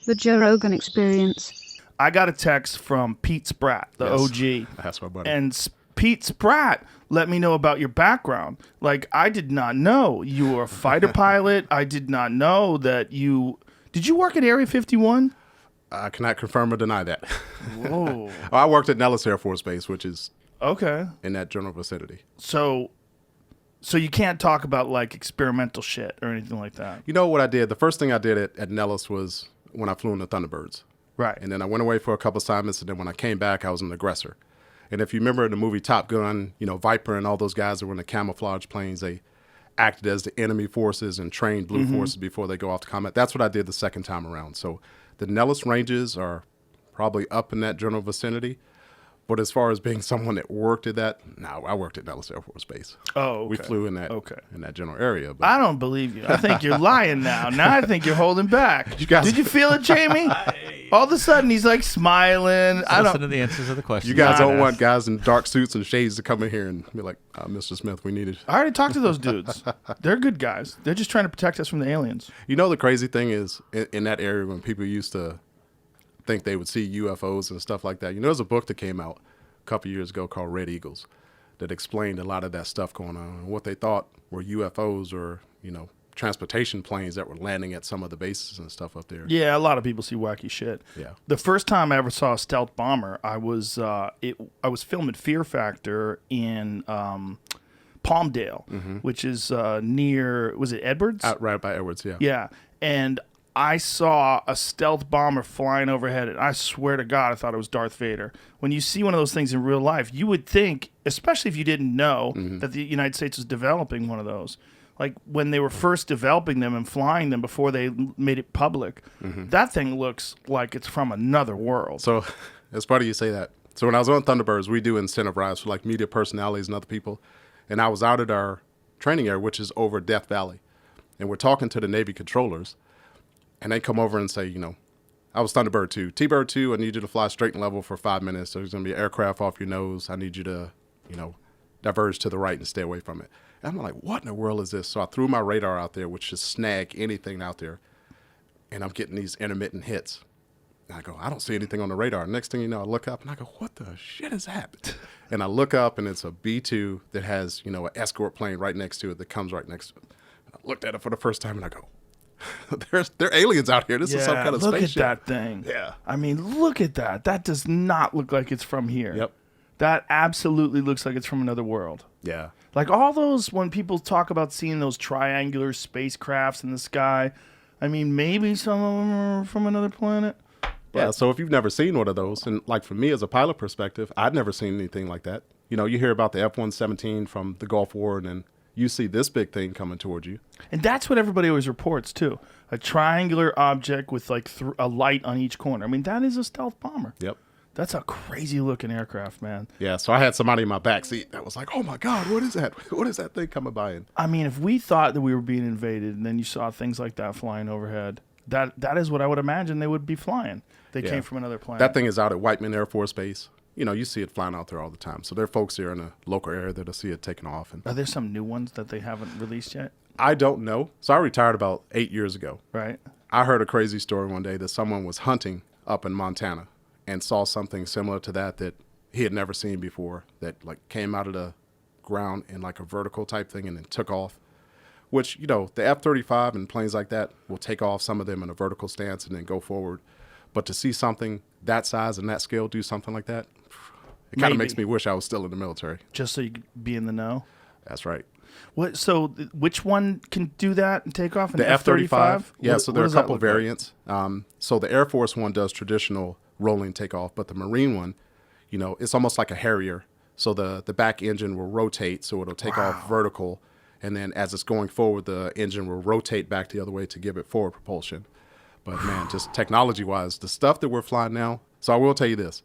The Joe Rogan Experience. I got a text from Pete Spratt, the OG. That's my buddy. And Pete Spratt let me know about your background. Like, I did not know you were a fighter pilot. I did not know that you... Did you work at Area 51? I cannot confirm or deny that. Whoa. I worked at Nellis Air Force Base, which is Okay. in that general vicinity. So you can't talk about, like, experimental shit or anything like that. You know what I did? The first thing I did at Nellis was when I flew in the Thunderbirds. Right. And then I went away for a couple assignments, and then when I came back, I was an aggressor. And if you remember in the movie Top Gun, you know, Viper and all those guys that were in the camouflage planes, they acted as the enemy forces and trained blue forces before they go off to combat. That's what I did the second time around. So the Nellis ranges are probably up in that general vicinity. But as far as being someone that worked at that, no, I worked at Nellis Air Force Base. Oh, okay. We flew in that general area. But I don't believe you. I think you're lying now. Now I think you're holding back. You guys- Did you feel it, Jamie? All of a sudden, he's like smiling. I Listen don't. to the answers of the question. you guys don't want guys in dark suits and shades to come in here and be like, Mr. Smith, we need it. I already talked to those dudes. They're good guys. They're just trying to protect us from the aliens. You know, the crazy thing is in that area when people used to think they would see UFOs and stuff like that. You know, there's a book that came out a couple years ago called Red Eagles that explained a lot of that stuff going on and what they thought were UFOs or, you know, transportation planes that were landing at some of the bases and stuff up there. Yeah, a lot of people see wacky shit. Yeah. The first time I ever saw a stealth bomber, I was filming Fear Factor in Palmdale, which is near, was it Edwards? Out right by Edwards, yeah. Yeah, and I saw a stealth bomber flying overhead, and I swear to God, I thought it was Darth Vader. When you see one of those things in real life, you would think, especially if you didn't know that the United States was developing one of those, like when they were first developing them and flying them before they made it public, that thing looks like it's from another world. So it's funny you say that. So when I was on Thunderbirds, we do incentive rides for like media personalities and other people. And I was out at our training area, which is over Death Valley. And we're talking to the Navy controllers. And they come over and say, you know, I was Thunderbird 2. T-Bird 2, I need you to fly straight and level for 5 minutes. There's going to be an aircraft off your nose. I need you to, you know, diverge to the right and stay away from it. And I'm like, what in the world is this? So I threw my radar out there, which should snag anything out there. And I'm getting these intermittent hits. And I go, I don't see anything on the radar. Next thing you know, I look up and I go, what the shit is that? And I look up and it's a B-2 that has, you know, an escort plane right next to it that comes right next to it. And I looked at it for the first time and I go, there are aliens out here. This is some kind of look spaceship. at that thing. Yeah. I mean, look at that. That does not look like it's from here. Yep. That absolutely looks like it's from another world. Yeah. Like all those, when people talk about seeing those triangular spacecrafts in the sky, I mean, maybe some of them are from another planet. Yeah, so if you've never seen one of those, and like for me as a pilot perspective, I'd never seen anything like that. You know, you hear about the F-117 from the Gulf War, and then you see this big thing coming towards you. And that's what everybody always reports, too. A triangular object with like a light on each corner. I mean, that is a stealth bomber. Yep. That's a crazy looking aircraft, man. Yeah, so I had somebody in my back seat that was like, oh my God, what is that? What is that thing coming by? And I mean, if we thought that we were being invaded and then you saw things like that flying overhead, that is what I would imagine they would be flying. They came from another planet. that thing is out at Whiteman Air Force Base. You know, you see it flying out there all the time. So there are folks here in the local area that'll see it taking off. And Are there some new ones that they haven't released yet? I don't know. So I retired about 8 years ago. Right. I heard a crazy story one day that someone was hunting up in Montana and saw something similar to that he had never seen before, that like came out of the ground in like a vertical type thing and then took off, which, you know, the F-35 and planes like that will take off, some of them in a vertical stance and then go forward. But to see something that size and that scale do something like that, it kind of makes me wish I was still in the military. Just so you could be in the know? That's right. What? So which one can do that and take off? The F-35? Yeah, What- so what there are a does that couple look like? variants. So the Air Force one does traditional rolling takeoff, but the Marine one, you know, it's almost like a Harrier. So the back engine will rotate, so it'll take off vertical, and then as it's going forward, the engine will rotate back the other way to give it forward propulsion. But man, just technology-wise, the stuff that we're flying now, so I will tell you this.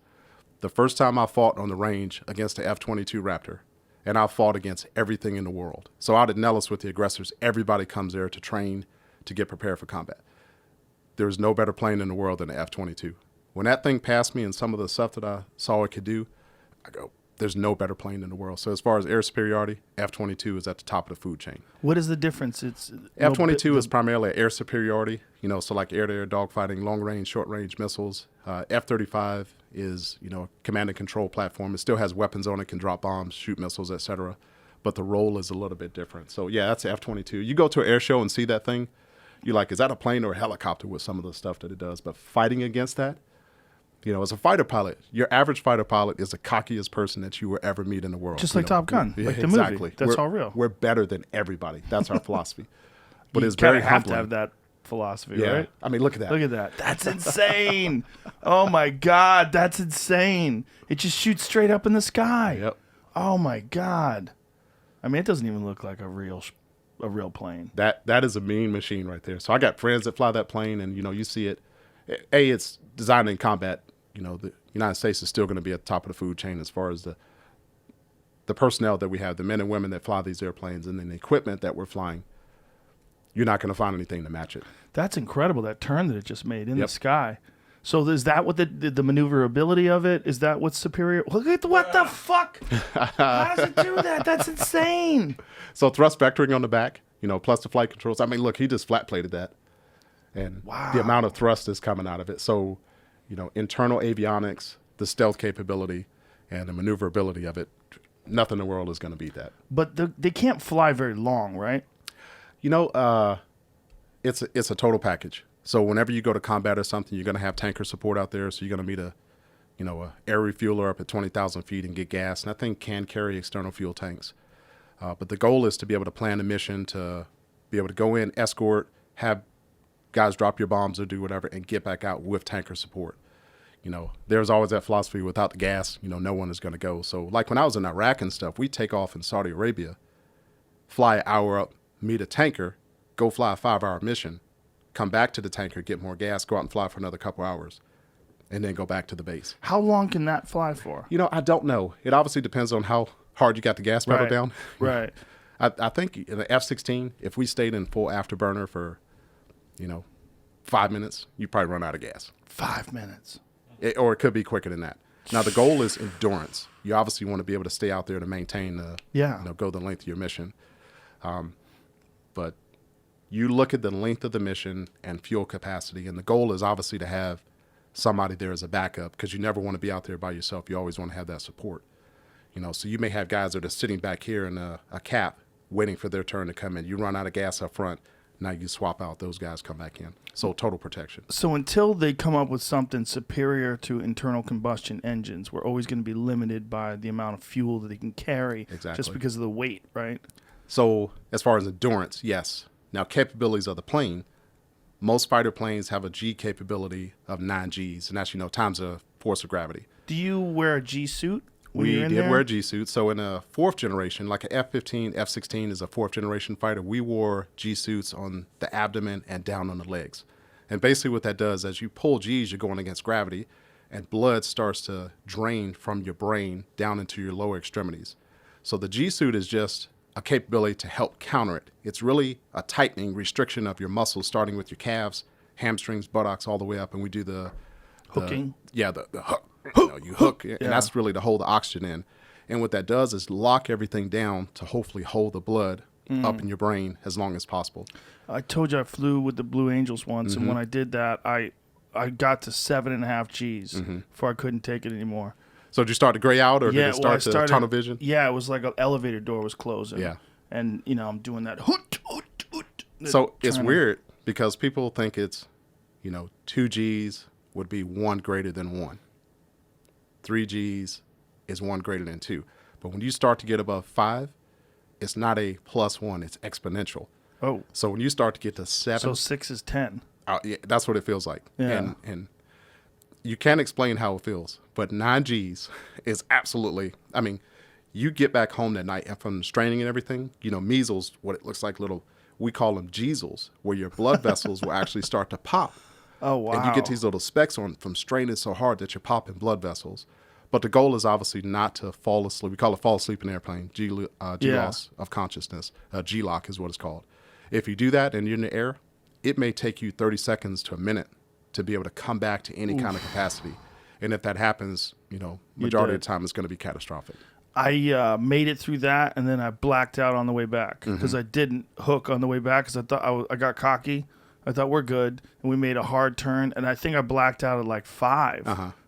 The first time I fought on the range against the F-22 Raptor, and I fought against everything in the world. So out at Nellis with the aggressors, everybody comes there to train, to get prepared for combat. There's no better plane in the world than the F-22. When that thing passed me and some of the stuff that I saw it could do, I go, There's no better plane in the world. So as far as air superiority, F-22 is at the top of the food chain. What is the difference? It's F-22 is primarily air superiority, so like air-to-air dogfighting, long-range, short-range missiles. F-35 is, a command and control platform. It still has weapons on it, can drop bombs, shoot missiles, etc. But the role is a little bit different. So, yeah, that's F-22. You go to an air show and see that thing, you're like, is that a plane or a helicopter with some of the stuff that it does? But fighting against that, as a fighter pilot, your average fighter pilot is the cockiest person that you will ever meet in the world. Just like Top Gun, like the exactly. movie. That's all real. We're better than everybody. That's our philosophy. But you it's very have humbling. to have that philosophy, Yeah. right? I mean, look at that. Look at that. That's insane. Oh, my God. That's insane. It just shoots straight up in the sky. Yep. Oh, my God. I mean, it doesn't even look like a real plane. That is a mean machine right there. So I got friends that fly that plane, and, you see it. It's designed in combat. The United States is still going to be at the top of the food chain as far as the personnel that we have, the men and women that fly these airplanes, and then the equipment that we're flying. You're not going to find anything to match it. That's incredible, that turn that it just made in Yep. the sky. So is that what the maneuverability of it? Is that what's superior? Look at what the fuck? How does it do that? That's insane. So thrust vectoring on the back, plus the flight controls. I mean, look, he just flat plated that. And Wow. the amount of thrust is coming out of it. So, internal avionics, the stealth capability, and the maneuverability of it, nothing in the world is going to beat that. But they can't fly very long, right? It's a total package. So whenever you go to combat or something, you're going to have tanker support out there. So you're going to meet a air refueler up at 20,000 feet and get gas. And that thing can carry external fuel tanks. But the goal is to be able to plan a mission, to be able to go in, escort, have guys drop your bombs or do whatever, and get back out with tanker support. There's always that philosophy, without the gas, no one is going to go. So like when I was in Iraq and stuff, we take off in Saudi Arabia, fly an hour up, meet a tanker, go fly a 5-hour mission, come back to the tanker, get more gas, go out and fly for another couple hours, and then go back to the base. How long can that fly for? I don't know. It obviously depends on how hard you got the gas pedal down. Right. I think in the F-16, if we stayed in full afterburner for, 5 minutes, you probably run out of gas. 5 minutes. Or it could be quicker than that. Now, the goal is endurance. You obviously want to be able to stay out there to maintain go the length of your mission. But you look at the length of the mission and fuel capacity, and the goal is obviously to have somebody there as a backup, because you never want to be out there by yourself. You always want to have that support. So you may have guys that are sitting back here in a cap waiting for their turn to come in. You run out of gas up front. Now you swap out, those guys come back in. So total protection. So until they come up with something superior to internal combustion engines, we're always going to be limited by the amount of fuel that they can carry. Exactly. Just because of the weight, right? So as far as endurance, yes. Now capabilities of the plane, most fighter planes have a G capability of 9 Gs, and that's, times the force of gravity. Do you wear a G suit? We did wear a G suit. So in a 4th generation, like an F-15, F-16 is a 4th generation fighter, we wore G suits on the abdomen and down on the legs. And basically what that does, as you pull Gs, you're going against gravity, and blood starts to drain from your brain down into your lower extremities. So the G suit is just a capability to help counter it. It's really a tightening restriction of your muscles, starting with your calves, hamstrings, buttocks, all the way up. And we do the hooking. The hook. You hook, and that's really to hold the oxygen in. And what that does is lock everything down to hopefully hold the blood up in your brain as long as possible. I told you I flew with the Blue Angels once, and when I did that, I got to 7.5 Gs before I couldn't take it anymore. So did you start to gray out, or did it start to tunnel vision? Yeah, it was like an elevator door was closing. Yeah. And, I'm doing that. So it's weird because people think it's, 2 Gs would be 1 greater than 1. 3 Gs is 1 greater than 2. But when you start to get above 5, it's not a +1, it's exponential. Oh. So when you start to get to 7. So 6 is 10. Yeah, that's what it feels like. Yeah. And you can't explain how it feels, but 9 Gs is absolutely, you get back home that night, and from the straining and everything, measles, what it looks like we call them Gsels, where your blood vessels will actually start to pop. Oh, wow. And you get these little specks on from straining so hard that you're popping blood vessels. But the goal is obviously not to fall asleep. We call it fall asleep in an airplane, G loss of consciousness. G-lock is what it's called. If you do that and you're in the air, it may take you 30 seconds to a minute to be able to come back to any kind of capacity. And if that happens, majority dead. of the time it's going to be catastrophic. I made it through that, and then I blacked out on the way back Mm-hmm. because I didn't hook on the way back because I thought I got cocky. I thought we're good, and we made a hard turn, and I think I blacked out at like 5,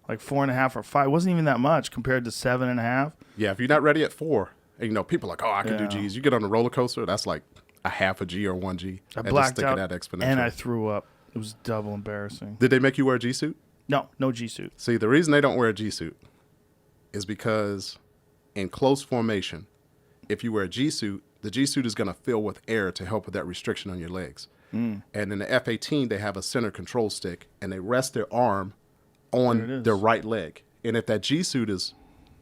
like 4.5 or 5. It wasn't even that much compared to 7.5. Yeah, if you're not ready at 4, and you know, people are like, oh, I can do G's. You get on a roller coaster, that's like a half a G or 1 G. I And blacked just out, that exponential. and I threw up. It was double embarrassing. Did they make you wear a G suit? No G suit. See, the reason they don't wear a G suit is because in close formation, if you wear a G suit, the G suit is going to fill with air to help with that restriction on your legs. And in the F-18, they have a center control stick, and they rest their arm on their right leg. And if that G suit is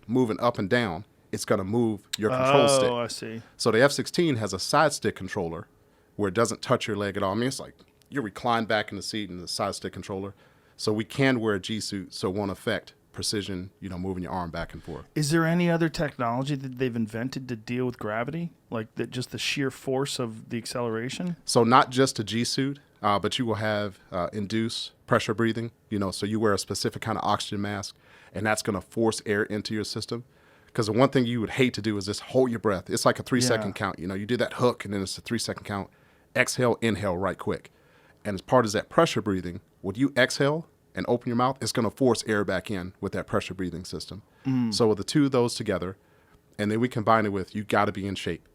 moving up and down, it's going to move your control stick. Oh, I see. So the F-16 has a side stick controller where it doesn't touch your leg at all. I mean, it's like you're reclined back in the seat in the side stick controller. So we can wear a G suit so it won't affect precision, moving your arm back and forth. Is there any other technology that they've invented to deal with gravity? Like just the sheer force of the acceleration? So not just a G suit, but you will have induced pressure breathing, so you wear a specific kind of oxygen mask, and that's going to force air into your system. Because the one thing you would hate to do is just hold your breath. It's like a 3-second count. You do that hook, and then it's a 3-second count. Exhale, inhale right quick. And as part of that pressure breathing, when you exhale and open your mouth, it's going to force air back in with that pressure breathing system. So with the two of those together, and then we combine it with, you got to be in shape.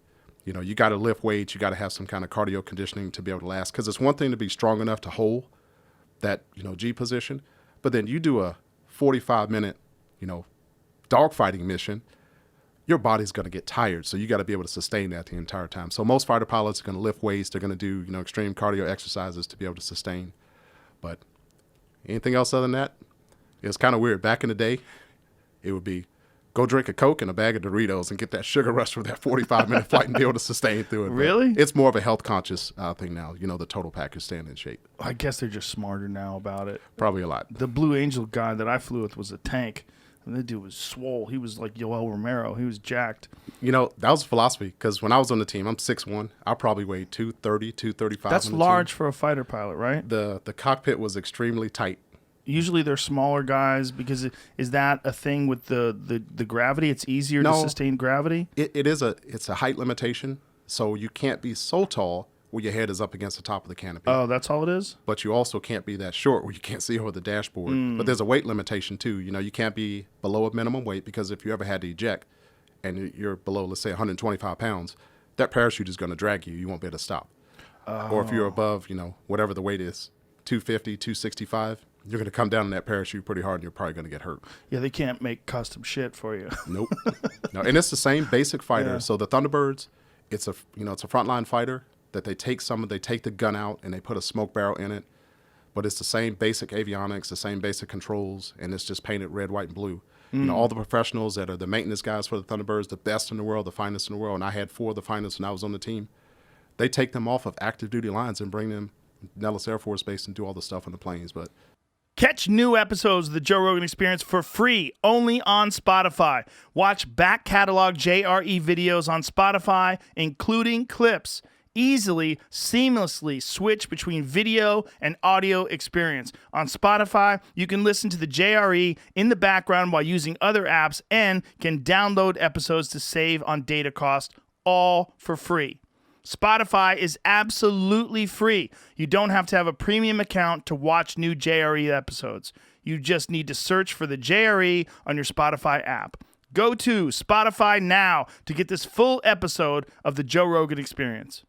You got to lift weights. You got to have some kind of cardio conditioning to be able to last. Because it's one thing to be strong enough to hold that, G position. But then you do a 45-minute, dogfighting mission, your body's going to get tired. So you got to be able to sustain that the entire time. So most fighter pilots are going to lift weights. They're going to do, extreme cardio exercises to be able to sustain. But anything else other than that, it's kind of weird. Back in the day, it would be go drink a Coke and a bag of Doritos and get that sugar rush for that 45-minute flight and be able to sustain through it. Really? But it's more of a health conscious thing now. The total package staying in shape. I guess they're just smarter now about it. Probably a lot. The Blue Angel guy that I flew with was a tank. And that dude was swole. He was like Yoel Romero. He was jacked. That was a philosophy because when I was on the team, I'm 6'1". I probably weighed 230, 235. That's on the large team. for a fighter pilot, right? The cockpit was extremely tight. Usually they're smaller guys because is that a thing with the gravity? It's easier to sustain gravity? It's a height limitation. So you can't be so tall where your head is up against the top of the canopy. Oh, that's all it is? But you also can't be that short where you can't see over the dashboard. But there's a weight limitation too. You can't be below a minimum weight because if you ever had to eject and you're below, let's say 125 pounds, that parachute is going to drag you. You won't be able to stop. Or if you're above, whatever the weight is, 250, 265, you're going to come down in that parachute pretty hard and you're probably going to get hurt. Yeah, they can't make custom shit for you. Nope. No, and it's the same basic fighter. Yeah. So the Thunderbirds, it's a frontline fighter that they take the gun out and they put a smoke barrel in it. But it's the same basic avionics, the same basic controls, and it's just painted red, white, and blue. All the professionals that are the maintenance guys for the Thunderbirds, the best in the world, the finest in the world, and I had 4 of the finest when I was on the team, they take them off of active duty lines and bring them Nellis Air Force Base and do all the stuff on the planes. But Catch new episodes of the Joe Rogan Experience for free only on Spotify. Watch back catalog JRE videos on Spotify, including clips. Easily, seamlessly switch between video and audio experience. On Spotify, you can listen to the JRE in the background while using other apps and can download episodes to save on data cost, all for free. Spotify is absolutely free. You don't have to have a premium account to watch new JRE episodes. You just need to search for the JRE on your Spotify app. Go to Spotify now to get this full episode of the Joe Rogan Experience.